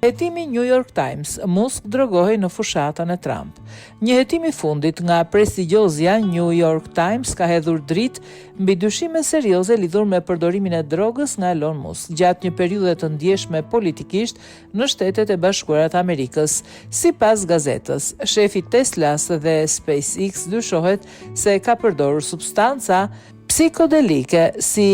Hetimi New York Times, Musk drogohej në fushatën e Trump. Një hetim i fundit nga prestigjozja New York Times ka hedhur dritë mbi dyshime serioze lidhur me përdorimin e drogës nga Elon Musk gjatë një periudhe të ndjeshme politikisht në Shtetet e Bashkuara të Amerikës. Sipas gazetës, shefi Teslas dhe SpaceX dyshohet se ka përdorur substanca psikodelike si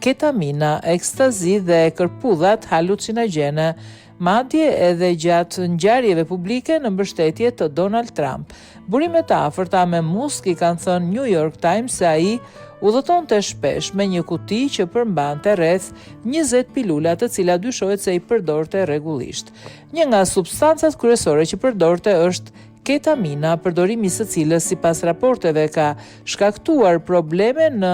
ketamina, ekstazi dhe kërpudhat halucinogjene, madje edhe gjatë ngjarjeve publike në mbështetje të Donald Trump. Burimet e afërta me Musk i kanë thënë New York Times se ai udhëtonte shpesh me një kuti që përmbante rreth 20 pilula të cilat dyshohet se i përdorte rregullisht. Një nga substancat kryesore që përdorte është ketamina, përdorimi së cilës sipas raporteve ka shkaktuar probleme në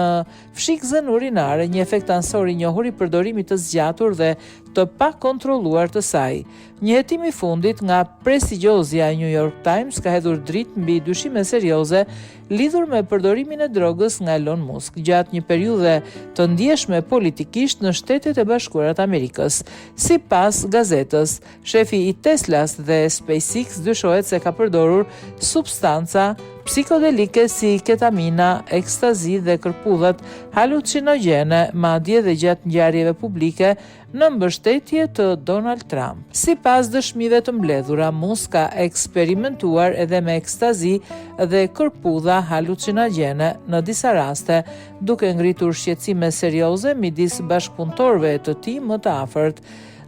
fshikëzën urinare, një efekt ansor i njohur i përdorimit të zgjatur dhe të pakontrolluar të saj. Një hetim i fundit nga prestigjozja New York Times ka hedhur dritë mbi dyshime serioze lidhur me përdorimin e drogës nga Elon Musk gjatë një periudhe të ndjeshme politikisht në Shtetet e Bashkuara të Amerikës. Sipas gazetës, shefi i Teslas dhe SpaceX dyshohet se ka përdorur substanca psikodelike si ketamina, ekstazi dhe kërpudhat halucinogjene, madje dhe gjatë ngjarjeve publike në mbështetje të Donald Trump. Sipas dëshmive të mbledhura, Musk ka eksperimentuar edhe me ekstazi dhe kërpudha halucinogjene në disa raste, duke ngritur shqetësime serioze midis bashkëpunëtorëve të tij më të afërt.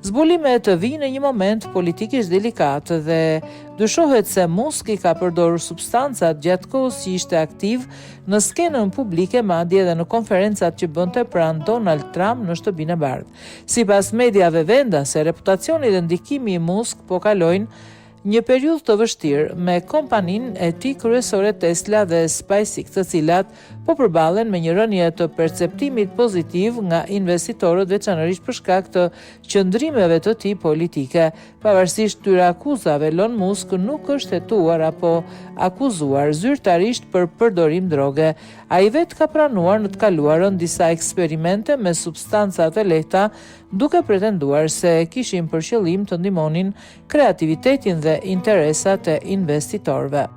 Zbulimet vijnë në një moment politikisht delikat dhe dyshohet se Musk i ka përdorur substancat gjatë kohës që ishte aktiv në skenën publike, madje edhe në konferencat që bënte pranë Donald Trump në Shtëpinë e Bardhë. Sipas mediave vendase, reputacioni dhe ndikimi i Musk po kalojnë një periudhë të vështirë me kompaninë e tij kryesore Tesla dhe SpaceX, të cilat po përballen me një rënje të perceptimit pozitiv nga investitorët, veçanërisht për shkak të qëndrimeve të tij politike. Pavarësisht këtyre akuzave, Elon Musk nuk është hetuar apo akuzuar zyrtarisht për përdorim droge. Ai vetë ka pranuar në të kaluarën disa eksperimente me substanca të lehta, duke pretenduar se kishin për qëllim të ndihmonin kreativitetin dhe interesat e investitorëve.